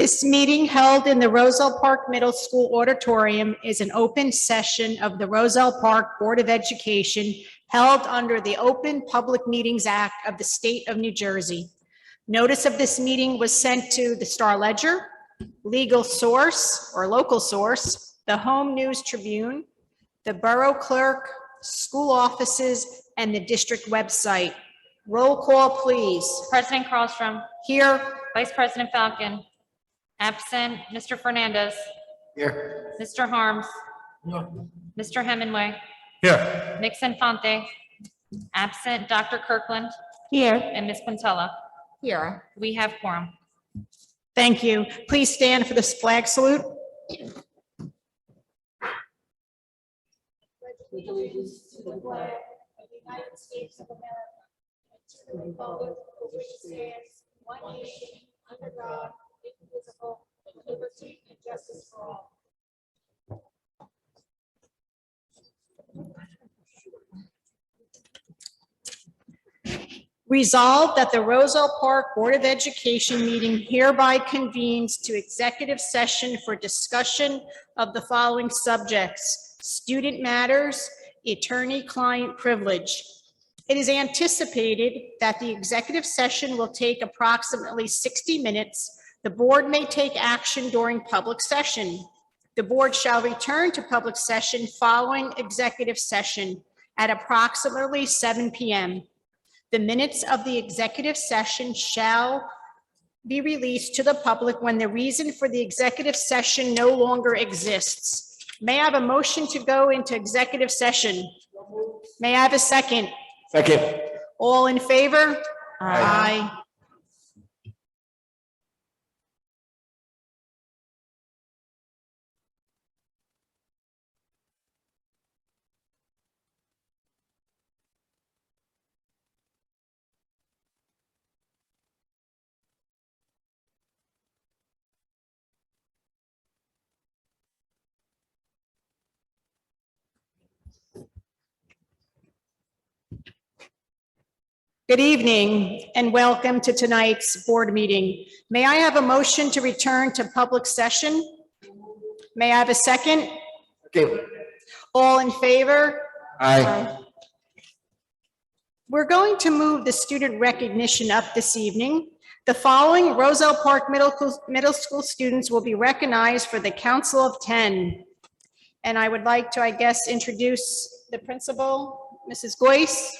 This meeting held in the Roselle Park Middle School auditorium is an open session of the Roselle Park Board of Education held under the Open Public Meetings Act of the State of New Jersey. Notice of this meeting was sent to the Star Ledger, Legal Source or Local Source, the Home News Tribune, the Borough Clerk, school offices, and the district website. Roll call, please. President Carlstrom. Here. Vice President Falcon. Absent Mr. Fernandez. Here. Mr. Harms. No. Mr. Hemingway. Here. Ms. Infante. Absent Dr. Kirkland. Here. And Ms. Quintella. Here. We have quorum. Thank you. Please stand for this flag salute. With allegiance to the flag of the United States of America and to the republic for which it stands, one nation, under God, indivisible, with liberty and justice for all. Resolved that the Roselle Park Board of Education meeting hereby convenes to executive session for discussion of the following subjects: student matters, attorney-client privilege. It is anticipated that the executive session will take approximately 60 minutes. The board may take action during public session. The board shall return to public session following executive session at approximately 7 p.m. The minutes of the executive session shall be released to the public when the reason for the executive session no longer exists. May I have a motion to go into executive session? May I have a second? Second. All in favor? Aye. Aye. Good evening and welcome to tonight's board meeting. May I have a motion to return to public session? May I have a second? Okay. All in favor? Aye. We're going to move the student recognition up this evening. The following Roselle Park Middle School students will be recognized for the Council of 10. And I would like to, introduce the principal, Mrs. Goyce.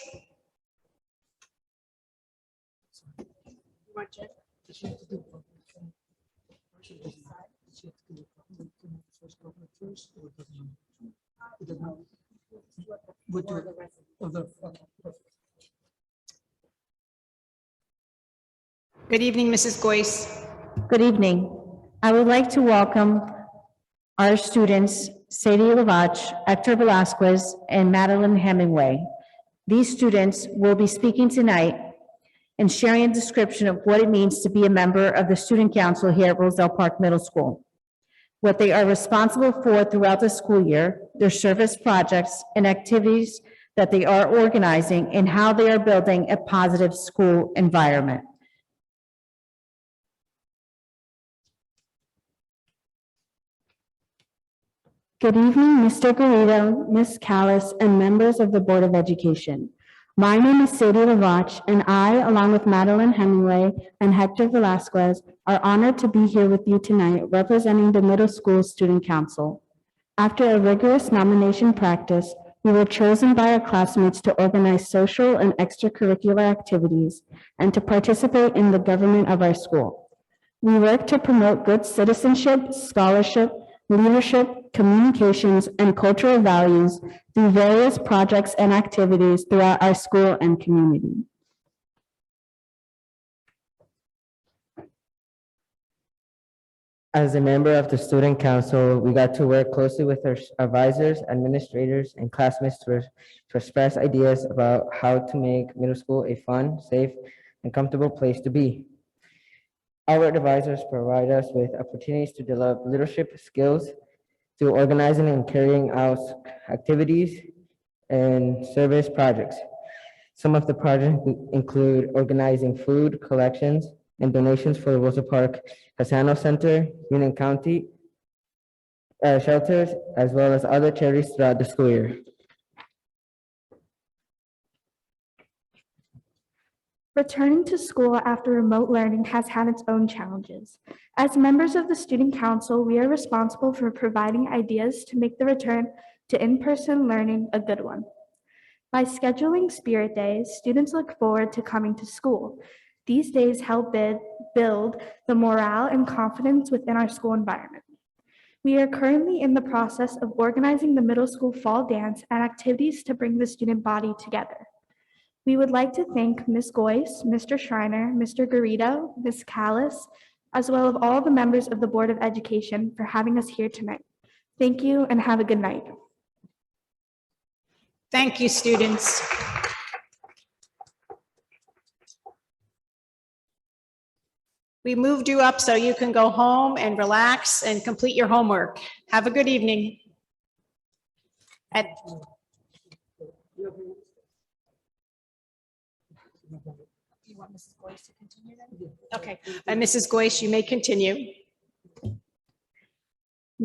Good evening, Mrs. Goyce. Good evening. I would like to welcome our students, Sadie Lavach, Hector Velasquez, and Madeline Hemingway. These students will be speaking tonight and sharing a description of what it means to be a member of the Student Council here at Roselle Park Middle School, what they are responsible for throughout the school year, their service projects and activities that they are organizing, and how they are building a positive school environment. Good evening, Mr. Garrido, Ms. Callis, and members of the Board of Education. My name is Sadie Lavach, and I, along with Madeline Hemingway and Hector Velasquez, are honored to be here with you tonight representing the Middle School Student Council. After a rigorous nomination practice, we were chosen by our classmates to organize social and extracurricular activities and to participate in the government of our school. We work to promote good citizenship, scholarship, leadership, communications, and cultural values through various projects and activities throughout our school and community. As a member of the Student Council, we got to work closely with our advisors, administrators, and classmates to express ideas about how to make middle school a fun, safe, and comfortable place to be. Our advisors provide us with opportunities to develop leadership skills through organizing and carrying out activities and service projects. Some of the projects include organizing food collections, and donations for the Rosa Park Casano Center, Union County shelters, as well as other charities throughout the school year. Returning to school after remote learning has had its own challenges. As members of the Student Council, we are responsible for providing ideas to make the return to in-person learning a good one. By scheduling Spirit Days, students look forward to coming to school. These days help build the morale and confidence within our school environment. We are currently in the process of organizing the middle school fall dance and activities to bring the student body together. We would like to thank Ms. Goyce, Mr. Schreiner, Mr. Garrido, Ms. Callis, as well as all the members of the Board of Education for having us here tonight. Thank you and have a good night. Thank you, students. We moved you up so you can go home and relax and complete your homework. Have a good evening. You want Mrs. Goyce to continue then? Okay, and Mrs. Goyce, you may continue.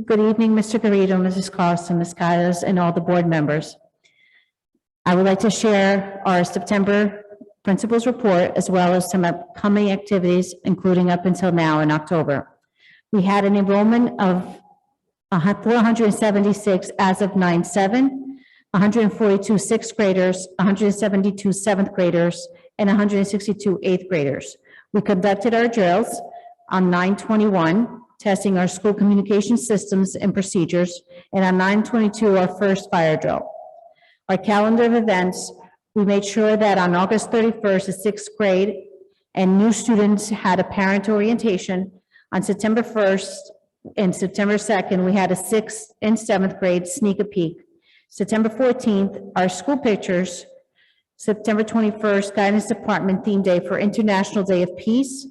Good evening, Mr. Garrido, Mrs. Carlson, Ms. Callis, and all the board members. I would like to share our September principals report as well as some upcoming activities, including up until now in October. We had an enrollment of 476 as of 9/7, 142 sixth graders, 172 seventh graders, and 162 eighth graders. We conducted our drills on 9/21, testing our school communication systems and procedures, and on 9/22, our first fire drill. Our calendar of events, we made sure that on August 31st, the sixth grade and new students had a parent orientation. On September 1st and September 2nd, we had a sixth and seventh grade sneak a peek. September 14th, our school pictures. September 21st, Guidance Department Theme Day for International Day of Peace.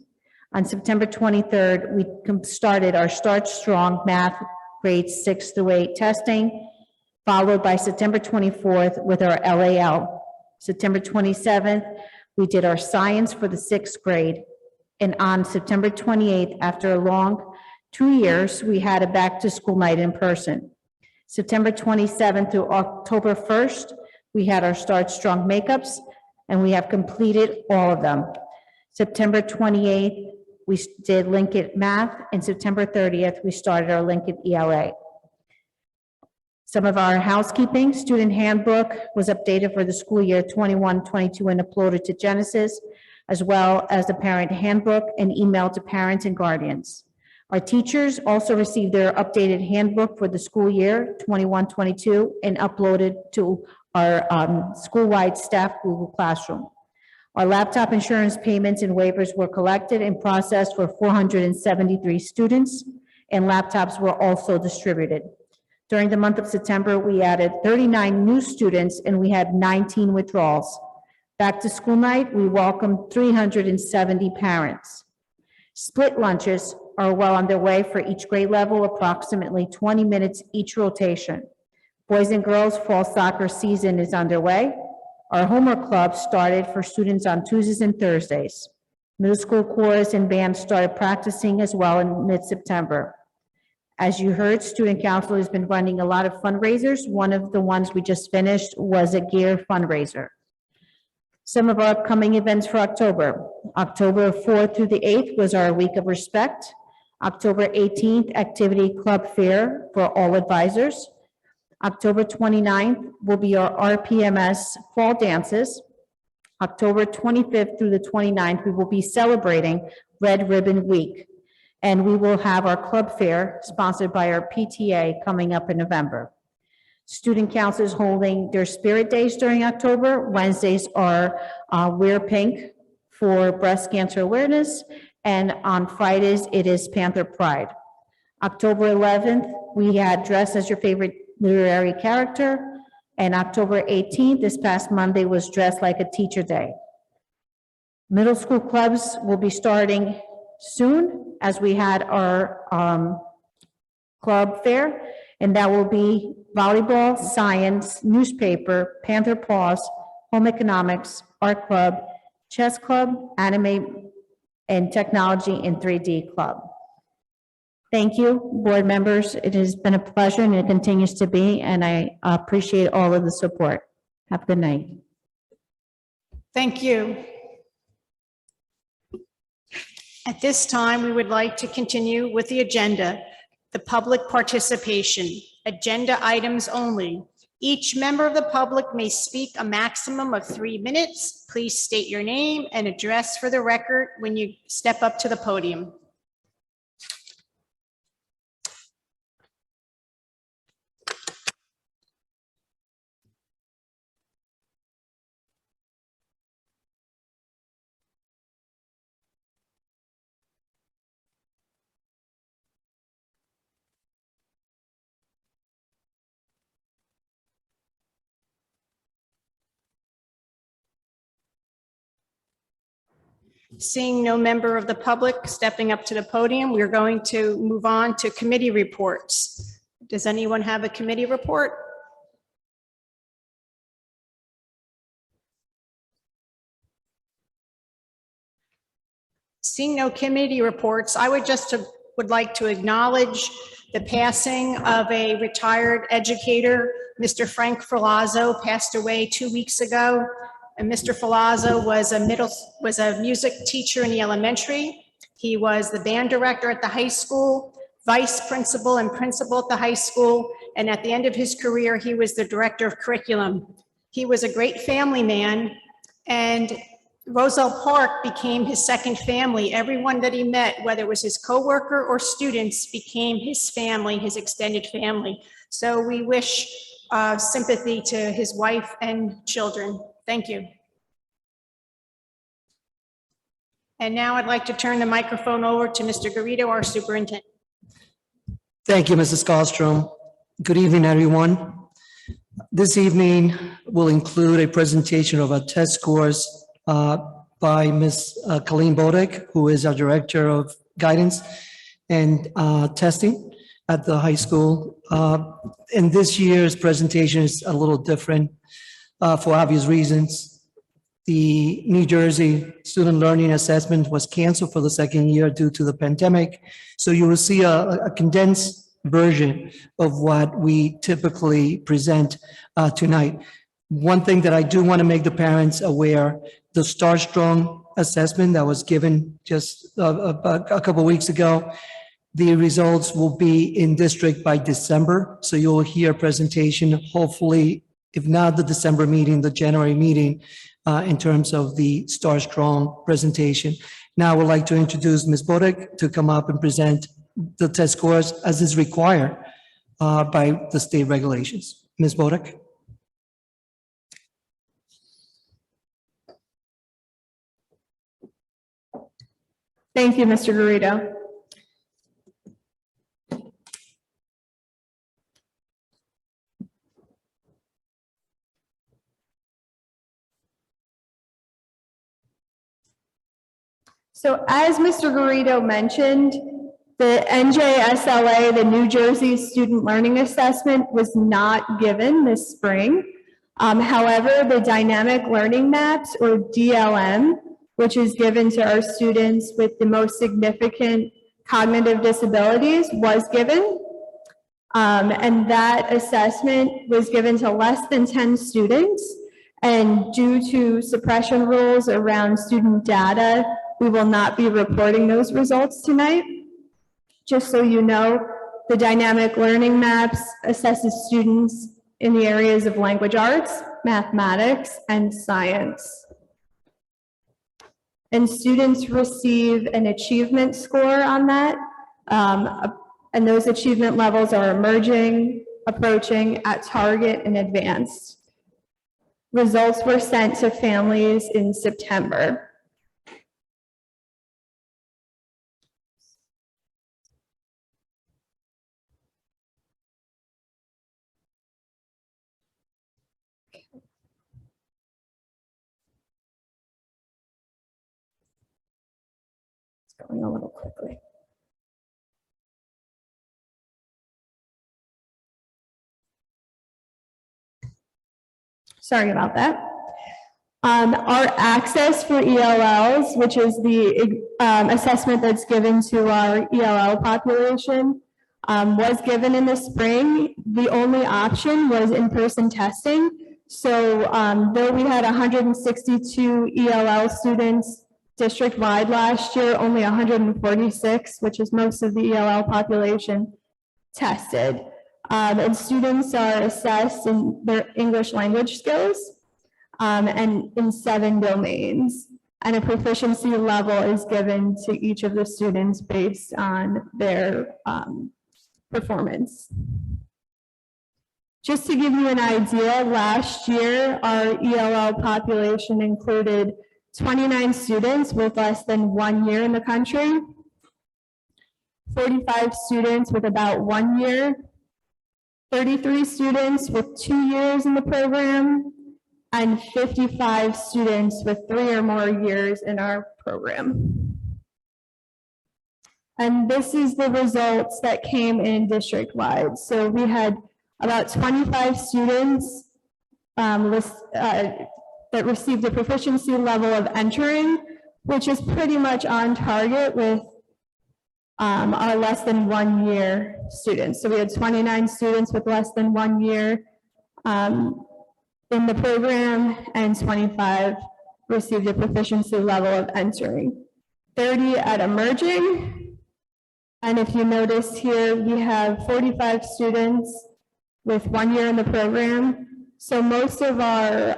On September 23rd, we started our Start Strong Math grades 6 through 8 testing, followed by September 24th with our LAL. September 27th, we did our science for the sixth grade. And on September 28th, after a long 2 years, we had a back to school night in person. September 27th through October 1st, we had our Start Strong makeups, and we have completed all of them. September 28th, we did Lincoln Math, and September 30th, we started our Lincoln ELA. Some of our housekeeping, student handbook was updated for the school year 21-22 and uploaded to Genesis, as well as the parent handbook and emailed to parents and guardians. Our teachers also received their updated handbook for the school year 21-22 and uploaded to our school-wide staff Google Classroom. Our laptop insurance payments and waivers were collected and processed for 473 students, and laptops were also distributed. During the month of September, we added 39 new students and we had 19 withdrawals. Back to school night, we welcomed 370 parents. Split lunches are well underway for each grade level, approximately 20 minutes each rotation. Boys and girls fall soccer season is underway. Our homework club started for students on Tuesdays and Thursdays. Middle school chorus and band started practicing as well in mid-September. As you heard, Student Council has been running a lot of fundraisers. One of the ones we just finished was a gear fundraiser. Some of our upcoming events for October. October 4th through the 8th was our Week of Respect. October 18th, Activity Club Fair for all advisors. October 29th will be our RPMS Fall Dances. October 25th through the 29th, we will be celebrating Red Ribbon Week. And we will have our club fair sponsored by our PTA coming up in November. Student Council is holding their Spirit Days during October. Wednesdays are Wear Pink for breast cancer awareness. And on Fridays, it is Panther Pride. October 11th, we had Dress as Your Favorite Literary Character. And October 18th, this past Monday, was Dress Like a Teacher Day. Middle school clubs will be starting soon, as we had our club fair, and that will be volleyball, science, newspaper, Panther Paws, home economics, art club, chess club, anime and Technology in 3D Club. Thank you, board members. It has been a pleasure and it continues to be, and I appreciate all of the support. Have a good night. Thank you. At this time, we would like to continue with the agenda, the public participation, agenda items only. Each member of the public may speak a maximum of 3 minutes. Please state your name and address for the record when you step up to the podium. Seeing no member of the public stepping up to the podium, we're going to move on to committee reports. Does anyone have a committee report? Seeing no committee reports, I would like to acknowledge the passing of a retired educator. Mr. Frank Filazzo passed away 2 weeks ago. And Mr. Filazzo was a music teacher in the elementary. He was the band director at the high school, vice principal and principal at the high school. And at the end of his career, he was the director of curriculum. He was a great family man, and Roselle Park became his second family. Everyone that he met, whether it was his coworker or students, became his family, his extended family. So we wish sympathy to his wife and children. Thank you. And now I'd like to turn the microphone over to Mr. Garrido, our superintendent. Thank you, Mrs. Carlstrom. Good evening, everyone. This evening will include a presentation of our test scores by Ms. Colleen Bodek, who is our Director of Guidance and Testing at the high school. And this year's presentation is a little different for obvious reasons. The New Jersey Student Learning Assessment was canceled for the second year due to the pandemic. So you will see a condensed version of what we typically present tonight. One thing that I do want to make the parents aware, the Start Strong assessment that was given just a couple of weeks ago, the results will be in district by December. So you'll hear a presentation, hopefully, if not the December meeting, the January meeting, in terms of the Start Strong presentation. Now I would like to introduce Ms. Bodek to come up and present the test scores as is required by the state regulations. Ms. Bodek. Thank you, Mr. Garrido. So as Mr. Garrido mentioned, the NJSLA, the New Jersey Student Learning Assessment, was not given this spring. However, the Dynamic Learning Maps, or DLM, which is given to our students with the most significant cognitive disabilities, was given. And that assessment was given to less than 10 students. And due to suppression rules around student data, we will not be reporting those results tonight. Just so you know, the Dynamic Learning Maps assesses students in the areas of language arts, mathematics, and science. And students receive an achievement score on that. And those achievement levels are emerging, approaching, at target, and advanced. Results were sent to families in September. Going a little quickly. Sorry about that. Our access for ELLs, which is the assessment that's given to our ELL population, was given in the spring. The only option was in-person testing. So though we had 162 ELL students district-wide last year, only 146, which is most of the ELL population, tested. And students are assessed in their English language skills and in 7 domains. And a proficiency level is given to each of the students based on their performance. Just to give you an idea, last year, our ELL population included 29 students with less than 1 year in the country, 45 students with about 1 year, 33 students with 2 years in the program, and 55 students with 3 or more years in our program. And this is the results that came in district-wide. So we had about 25 students that received a proficiency level of entering, which is pretty much on target with our less than 1 year students. So we had 29 students with less than 1 year in the program, and 25 received a proficiency level of entering. 30 at emerging. And if you notice here, we have 45 students with 1 year in the program. So most of our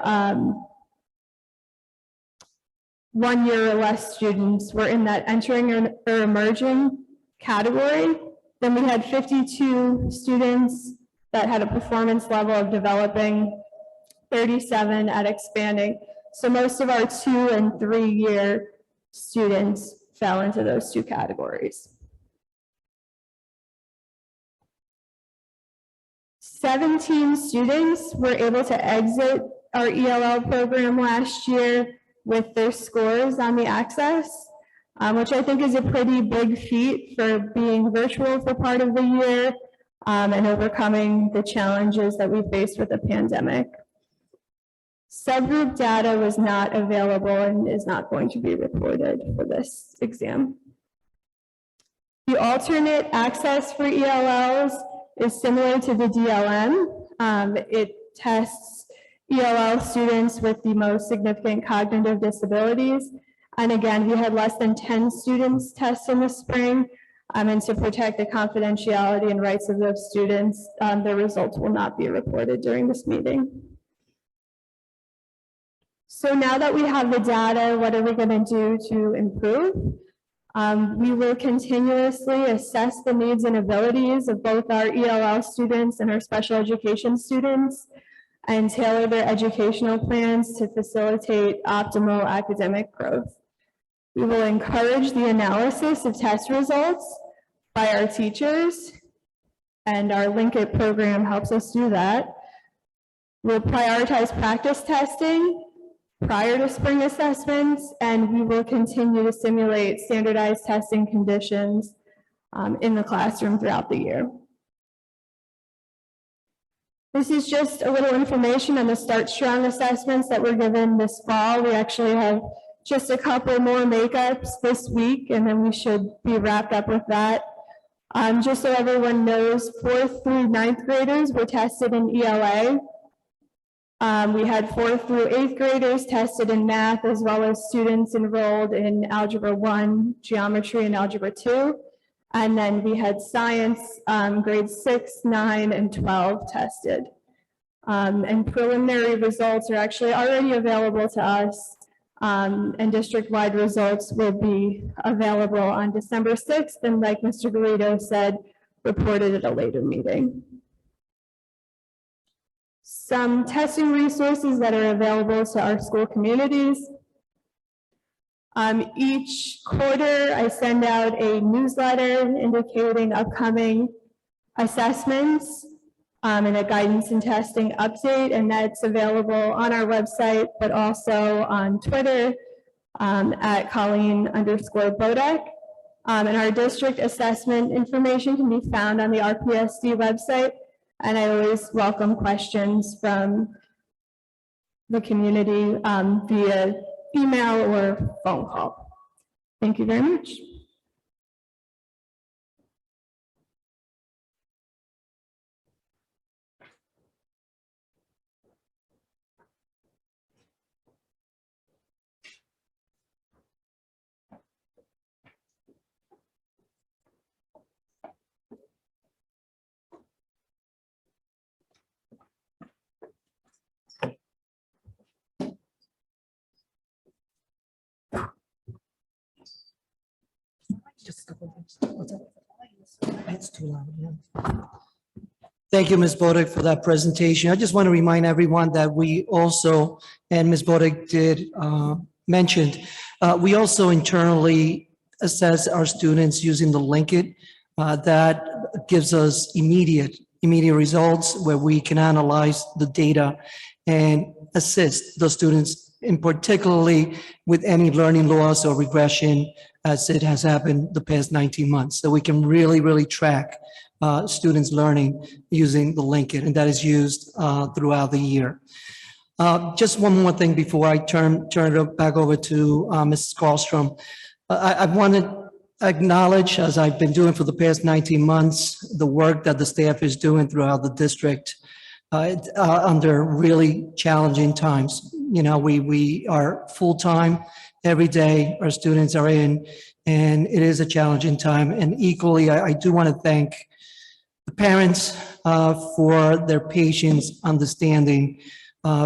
1 year or less students were in that entering or emerging category. Then we had 52 students that had a performance level of developing, 37 at expanding. So most of our 2 and 3 year students fell into those 2 categories. 17 students were able to exit our ELL program last year with their scores on the Access, which I think is a pretty big feat for being virtual for part of the year and overcoming the challenges that we faced with the pandemic. Subgroup data was not available and is not going to be reported for this exam. The alternate access for ELLs is similar to the DLM. It tests ELL students with the most significant cognitive disabilities. And again, we had less than 10 students test in the spring. And to protect the confidentiality and rights of those students, their results will not be reported during this meeting. So now that we have the data, what are we going to do to improve? We will continuously assess the needs and abilities of both our ELL students and our special education students and tailor their educational plans to facilitate optimal academic growth. We will encourage the analysis of test results by our teachers, and our Link It program helps us do that. We'll prioritize practice testing prior to spring assessments, and we will continue to simulate standardized testing conditions in the classroom throughout the year. This is just a little information on the Start Strong assessments that were given this fall. We actually have just a couple more makeups this week, and then we should be wrapped up with that. Just so everyone knows, 4th through 9th graders were tested in ELA. We had 4th through 8th graders tested in math, as well as students enrolled in Algebra 1, Geometry, and Algebra 2. And then we had science, grades 6, 9, and 12 tested. And preliminary results are actually already available to us, and district-wide results will be available on December 6th, and like Mr. Garrido said, reported at a later meeting. Some testing resources that are available to our school communities. Each quarter, I send out a newsletter indicating upcoming assessments and a guidance and testing update, and that's available on our website, but also on Twitter at Colleen_Bodek. And our district assessment information can be found on the RPSD website. And I always welcome questions from the community via email or phone call. Thank you very much. Thank you, Ms. Bodek, for that presentation. I just want to remind everyone that we also, and Ms. Bodek did mentioned, we also internally assess our students using the Linkit. That gives us immediate results where we can analyze the data and assist the students, in particularly with any learning loss or regression as it has happened the past 19 months. So we can really track students learning using the Linkit, and that is used throughout the year. Just one more thing before I turn it back over to Mrs. Karlstrom. I want to acknowledge, as I've been doing for the past 19 months, the work that the staff is doing throughout the district under really challenging times. You know, we are full-time every day, our students are in, and it is a challenging time. And equally, I do want to thank the parents for their patience, understanding,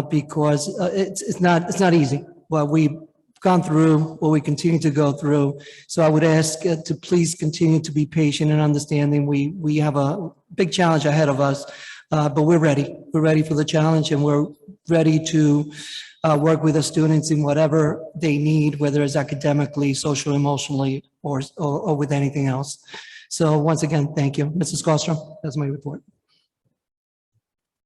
because it's not easy what we've gone through, what we continue to go through. So I would ask to please continue to be patient and understanding. We have a big challenge ahead of us, but we're ready. We're ready for the challenge, and we're ready to work with the students in whatever they need, whether it's academically, social, emotionally, or with anything else. So once again, thank you. Mrs. Karlstrom, that's my report.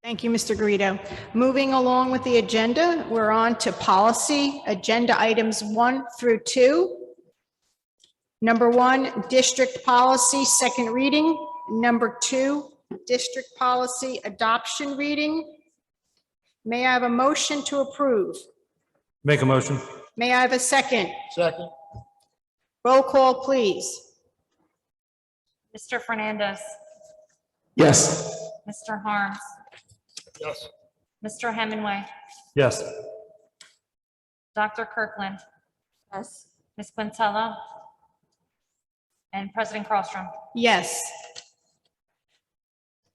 Thank you, Mr. Garrido. Moving along with the agenda, we're on to policy, agenda items 1 through 2. Number 1, district policy, second reading. Number 2, district policy, adoption reading. May I have a motion to approve? Make a motion. May I have a second? Second. Roll call, please. Mr. Fernandez, Yes. Mr. Harms, Yes. Mr. Hemingway, Yes. Dr. Kirkland, Yes. Ms. Quintello, and President Carlstrom. Yes.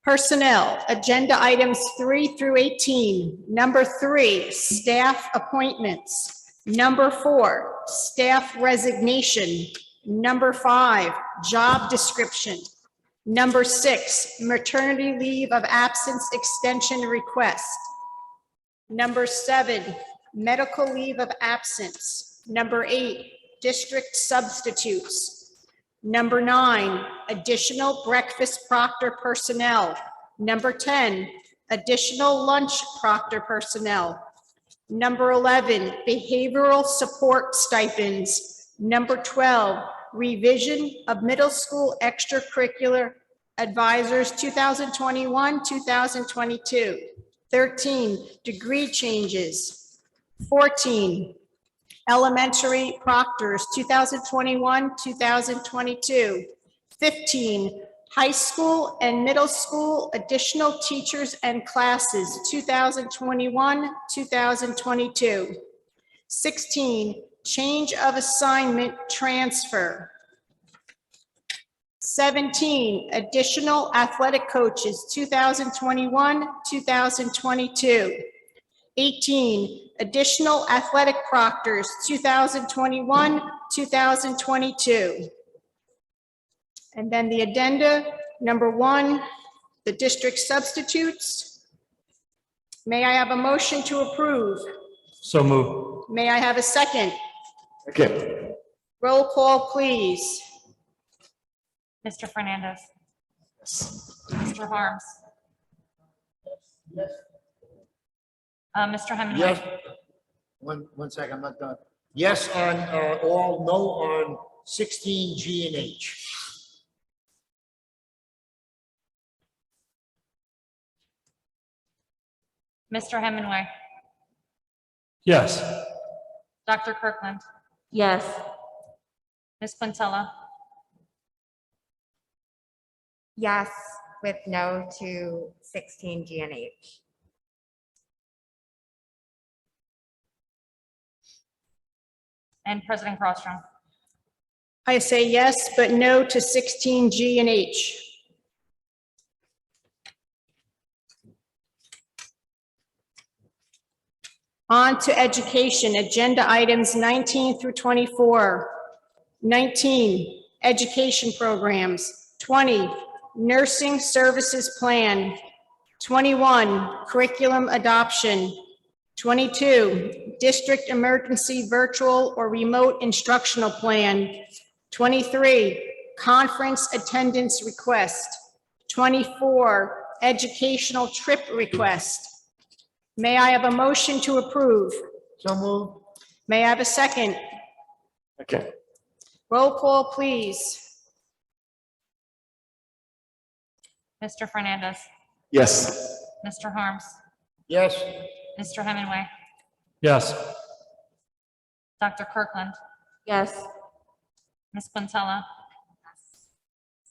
Personnel, agenda items 3 through 18. Number 3, staff appointments. Number 4, staff resignation. Number 5, job description. Number 6, maternity leave of absence extension request. Number 7, medical leave of absence. Number 8, district substitutes. Number 9, additional breakfast proctor personnel. Number 10, additional lunch proctor personnel. Number 11, behavioral support stipends. Number 12, revision of middle school extracurricular advisors 2021-2022. 13, degree changes. 14, elementary proctors 2021-2022. 15, high school and middle school additional teachers and classes 2021-2022. 16, change of assignment transfer. 17, additional athletic coaches 2021-2022. 18, additional athletic proctors 2021-2022. And then the addenda, number 1, the district substitutes. May I have a motion to approve? So move. May I have a second? Okay. Roll call, please. Mr. Fernandez, Mr. Harms, Mr. Hemingway, Yes. One second, I'm not done. Yes on all, no on 16 G and H. Mr. Hemingway, Yes. Dr. Kirkland, Yes. Ms. Quintella, Yes, with no to 16 G and H. and President Crosstrom. I say yes, but no to 16G and H. On to education, agenda items 19 through 24. 19, education programs. 20, nursing services plan. 21, curriculum adoption. 22, district emergency virtual or remote instructional plan. 23, conference attendance request. 24, educational trip request. May I have a motion to approve? So moved. May I have a second? Okay. Roll call, please. Mr. Fernandez, Yes. Mr. Harms, Yes. Mr. Hemingway, Yes. Dr. Kirkland, Yes. Ms. Quintella,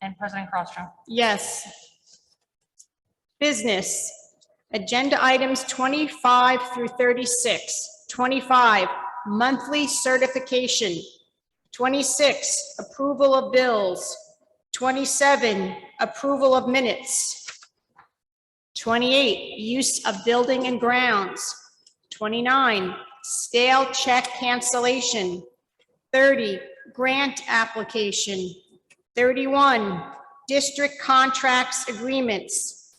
and President Crosstrom. Yes. Business, agenda items 25 through 36. 25, monthly certification. 26, approval of bills. 27, approval of minutes. 28, use of building and grounds. 29, stale check cancellation. 30, grant application. 31, district contracts agreements.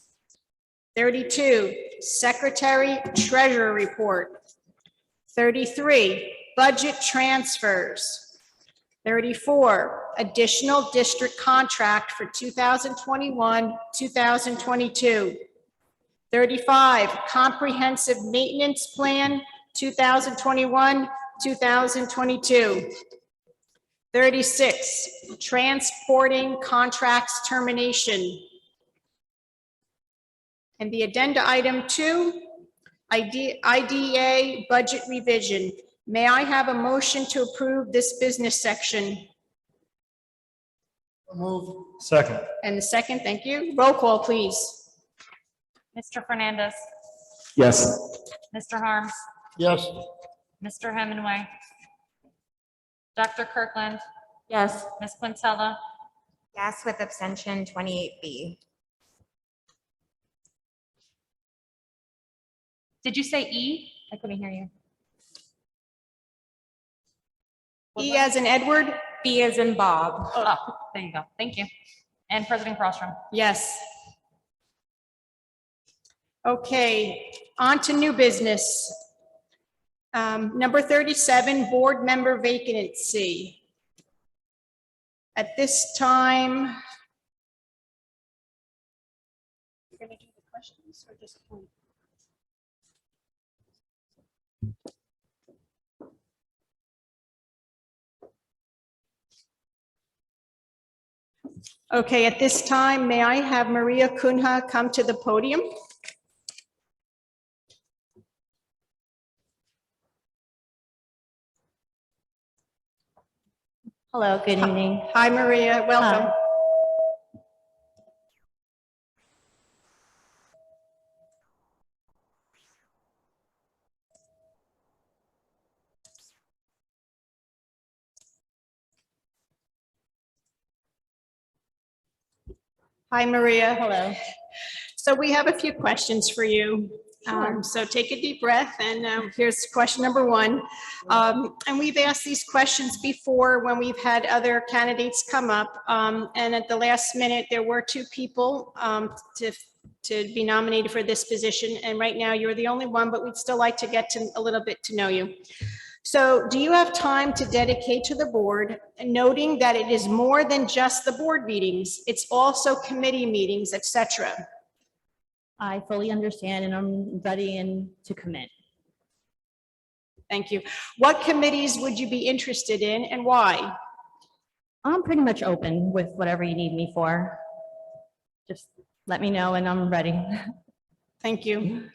32, secretary treasurer report. 33, budget transfers. 34, additional district contract for 2021, 2022. 35, comprehensive maintenance plan, 2021, 2022. 36, transporting contracts termination. And the addenda item 2, IDA budget revision. May I have a motion to approve this business section? So moved. Second. And the second, thank you. Roll call, please. Mr. Fernandez, Yes. Mr. Harms, Yes. Mr. Hemingway, Dr. Kirkland, Yes. Ms. Quintella, Yes, with abstention 28B. did you say E? I couldn't hear you. E as in Edward? B as in Bob. Oh, there you go. Thank you. And President Crosstrom. Yes. Okay, on to new business. Number 37, board member vacancy. At this time, you're going to do the questions or just point? Okay, at this time, may I have Maria Cunha come to the podium? Hello, good evening. Hi, Maria, welcome. Hi. Hi, Maria. Hello. So we have a few questions for you. So take a deep breath, and here's question number 1. And we've asked these questions before when we've had other candidates come up. And at the last minute, there were 2 people to be nominated for this position. And right now, you're the only one, but we'd still like to get to a little bit to know you. So do you have time to dedicate to the board, noting that it is more than just the board meetings, it's also committee meetings, etc.? I fully understand and I'm ready and to commit. Thank you. What committees would you be interested in and why? I'm pretty much open with whatever you need me for. Just let me know and I'm ready. Thank you.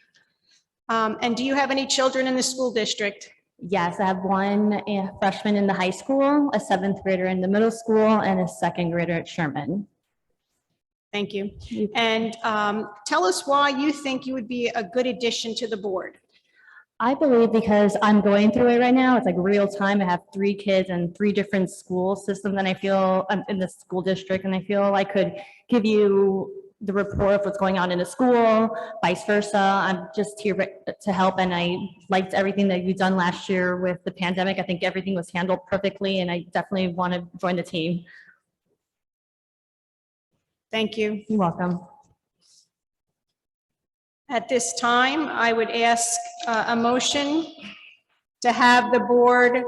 And do you have any children in the school district? Yes, I have one freshman in the high school, a seventh grader in the middle school, and a second grader at Sherman. Thank you. And tell us why you think you would be a good addition to the board. I believe because I'm going through it right now, it's like real time. I have 3 kids in 3 different school systems, and I feel I'm in the school district, and I feel I could give you the report of what's going on in the school, vice versa. I'm just here to help, and I liked everything that you've done last year with the pandemic. I think everything was handled perfectly, and I definitely want to join the team. Thank you. You're welcome. At this time, I would ask a motion to have the board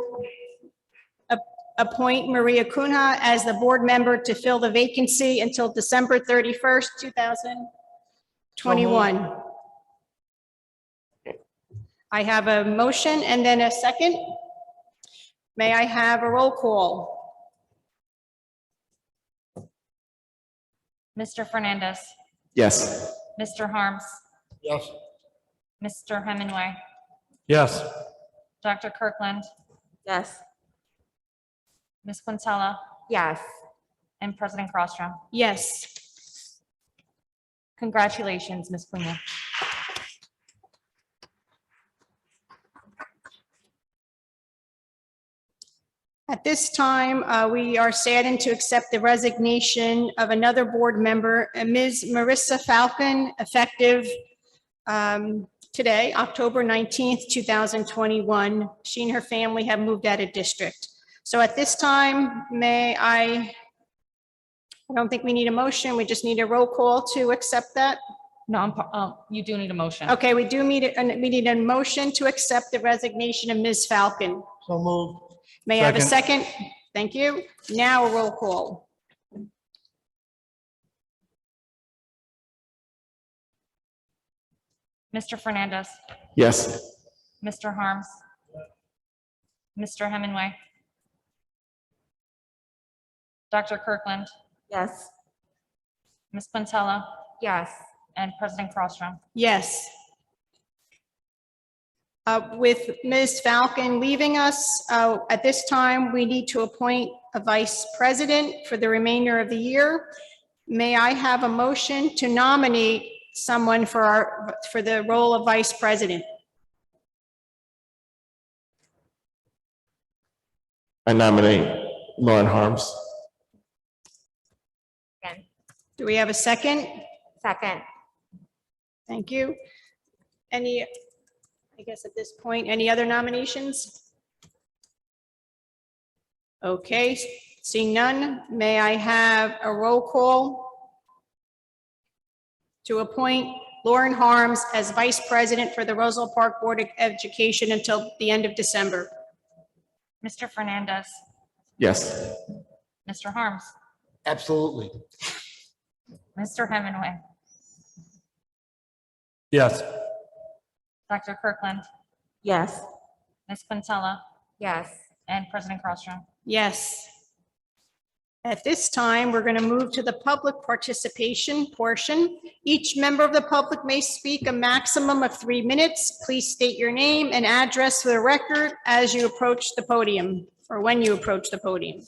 appoint Maria Cunha as the board member to fill the vacancy until December 31st, 2021. I have a motion and then a second. May I have a roll call? Mr. Fernandez, Yes. Mr. Harms, Yes. Mr. Hemingway, Yes. Dr. Kirkland, Yes. Ms. Quintella, Yes. and President Crosstrom. Yes. Congratulations, Ms. Cunha. At this time, we are saddened to accept the resignation of another board member, Ms. Marissa Falcon, effective today, October 19th, 2021. She and her family have moved out of district. So at this time, I don't think we need a motion. We just need a roll call to accept that. No, you do need a motion. Okay, we need a motion to accept the resignation of Ms. Falcon. So moved. May I have a second? Thank you. Now a roll call. Mr. Fernandez, Yes. Mr. Harms, Mr. Hemingway, Dr. Kirkland, Yes. Ms. Quintella, Yes. and President Crosstrom. Yes. With Ms. Falcon leaving us, at this time, we need to appoint a vice president for the remainder of the year. May I have a motion to nominate someone for the role of vice president? I nominate Lauren Harms. Do we have a second? Second. Thank you. I guess at this point, any other nominations? Okay, seeing none, may I have a roll call to appoint Lauren Harms as Vice President for the Roselle Park Board of Education until the end of December? Mr. Fernandez, Yes. Mr. Harms, Absolutely. Mr. Hemingway, Yes. Dr. Kirkland, Yes. Ms. Quintella, Yes. and President Crosstrom. Yes. At this time, we're going to move to the public participation portion. Each member of the public may speak a maximum of 3 minutes. Please state your name and address for the record as you approach the podium, or when you approach the podium.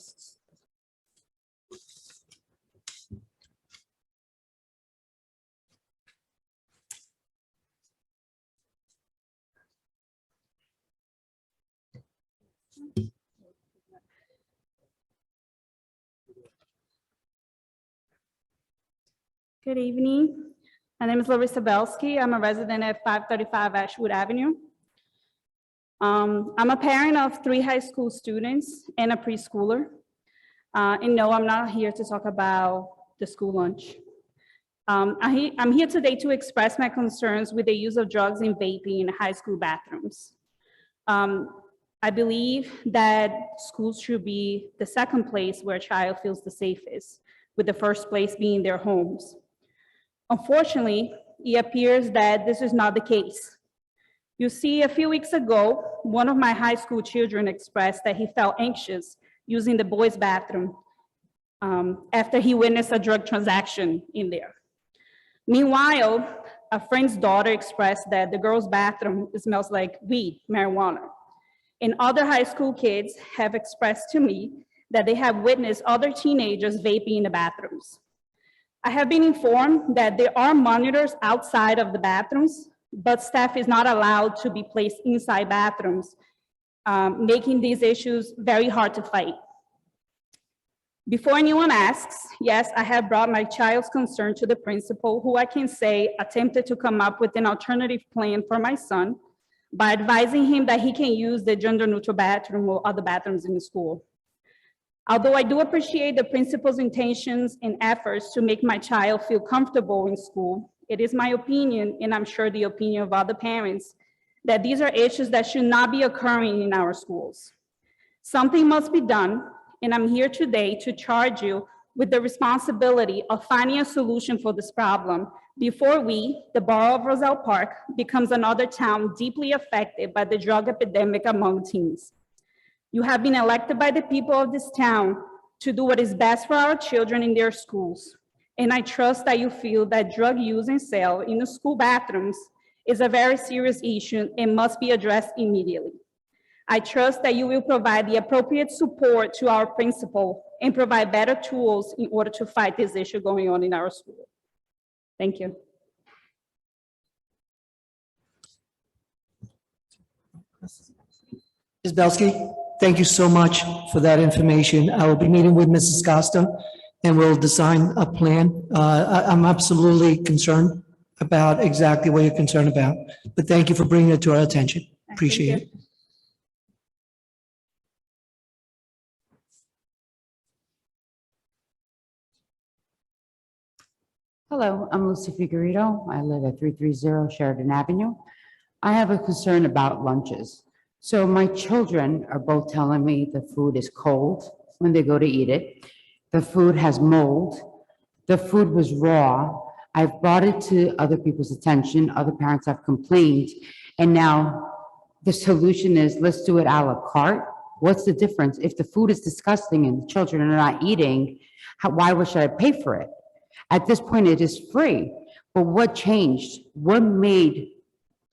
Good evening. My name is Larissa Belsky. I'm a resident at 535 Ashwood Avenue. I'm a parent of 3 high school students and a preschooler. And no, I'm not here to talk about the school lunch. I'm here today to express my concerns with the use of drugs and vaping in high school bathrooms. I believe that schools should be the second place where a child feels the safest, with the first place being their homes. Unfortunately, it appears that this is not the case. You see, a few weeks ago, one of my high school children expressed that he felt anxious using the boys' bathroom after he witnessed a drug transaction in there. Meanwhile, a friend's daughter expressed that the girls' bathroom smells like weed, marijuana. And other high school kids have expressed to me that they have witnessed other teenagers vaping in the bathrooms. I have been informed that there are monitors outside of the bathrooms, but staff is not allowed to be placed inside bathrooms, making these issues very hard to fight. Before anyone asks, yes, I have brought my child's concern to the principal, who I can say attempted to come up with an alternative plan for my son by advising him that he can use the gender-neutral bathroom or other bathrooms in the school. Although I do appreciate the principal's intentions and efforts to make my child feel comfortable in school, it is my opinion, and I'm sure the opinion of other parents, that these are issues that should not be occurring in our schools. Something must be done, and I'm here today to charge you with the responsibility of finding a solution for this problem before we, the borough of Roselle Park, becomes another town deeply affected by the drug epidemic among teens. You have been elected by the people of this town to do what is best for our children in their schools. And I trust that you feel that drug use and sale in the school bathrooms is a very serious issue and must be addressed immediately. I trust that you will provide the appropriate support to our principal and provide better tools in order to fight this issue going on in our school. Thank you. Ms. Belsky, thank you so much for that information. I will be meeting with Mrs. Costa and we'll design a plan. I'm absolutely concerned about exactly what you're concerned about, but thank you for bringing it to our attention. Appreciate it. Hello, I'm Lucy Figueredo. I live at 330 Sheridan Avenue. I have a concern about lunches. So my children are both telling me the food is cold when they go to eat it. The food has mold. The food was raw. I've brought it to other people's attention. Other parents have complained. And now the solution is let's do it a la carte. What's the difference? If the food is disgusting and the children are not eating, why should I pay for it? At this point, it is free. But what changed? What made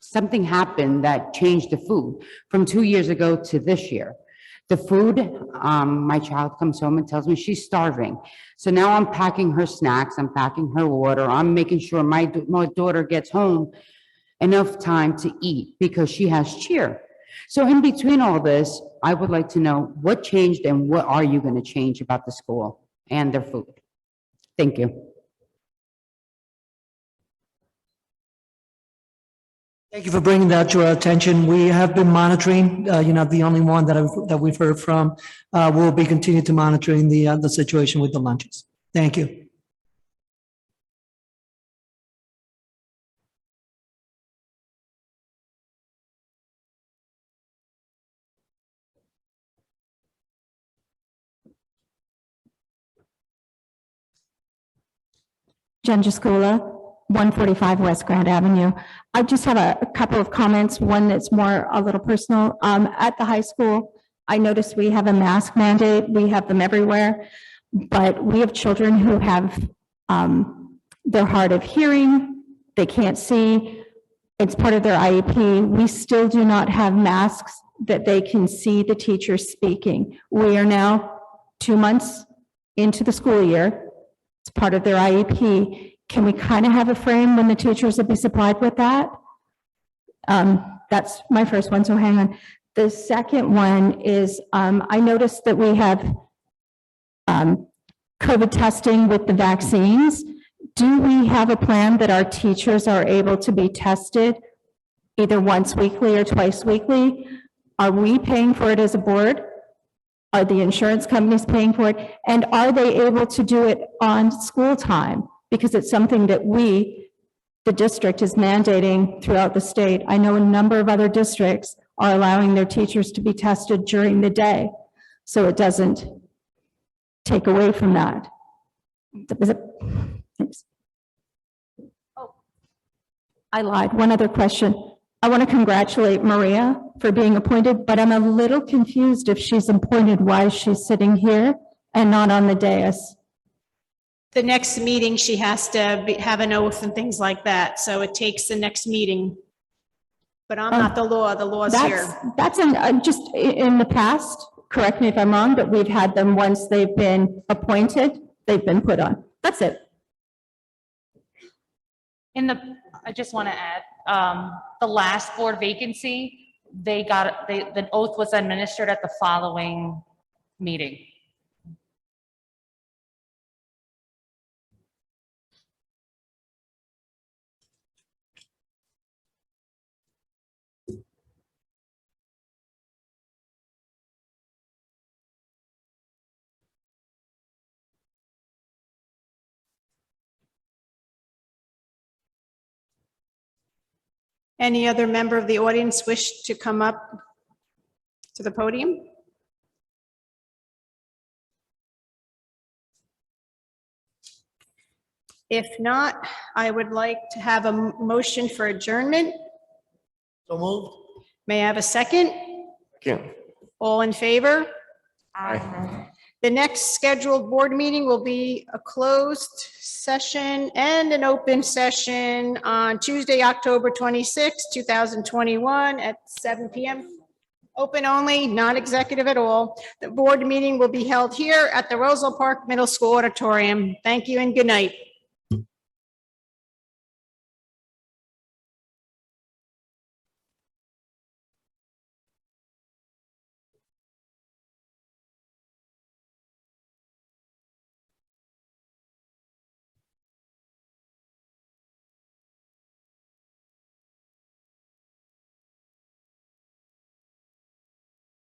something happen that changed the food from 2 years ago to this year? The food, my child comes home and tells me she's starving. So now I'm packing her snacks, I'm packing her water, I'm making sure my daughter gets home enough time to eat because she has cheer. So in between all this, I would like to know what changed and what are you going to change about the school and their food? Thank you. Thank you for bringing that to our attention. We have been monitoring, you're not the only one that we've heard from. We'll be continuing to monitoring the situation with the lunches. Thank you. Jen Jaskula, 145 West Grand Avenue. I just have a couple of comments, one that's more a little personal. At the high school, I noticed we have a mask mandate. We have them everywhere, but we have children who have, they're hard of hearing, they can't see. It's part of their IEP. We still do not have masks that they can see the teachers speaking. We are now 2 months into the school year. It's part of their IEP. Can we kind of have a frame when the teachers will be supplied with that? That's my first one, so hang on. The second one is, I noticed that we have COVID testing with the vaccines. Do we have a plan that our teachers are able to be tested either once weekly or twice weekly? Are we paying for it as a board? Are the insurance companies paying for it? And are they able to do it on school time? Because it's something that we, the district, is mandating throughout the state. I know a number of other districts are allowing their teachers to be tested during the day, so it doesn't take away from that. Thanks. Oh, I lied. One other question. I want to congratulate Maria for being appointed, but I'm a little confused if she's appointed, why she's sitting here and not on the dais. The next meeting, she has to have an oath and things like that, so it takes the next meeting. But I'm not the law's here. That's just in the past, correct me if I'm wrong, but we've had them once they've been appointed, they've been put on. That's it. I just want to add, the last board vacancy, the oath was administered at the following meeting. Any other member of the audience wish to come up to the podium? If not, I would like to have a motion for adjournment. So moved. May I have a second? Second. All in favor? Aye. The next scheduled board meeting will be a closed session and an open session on Tuesday, October 26, 2021 at 7 p.m. Open only, not executive at all. The board meeting will be held here at the Roselle Park Middle School Auditorium. Thank you and good night.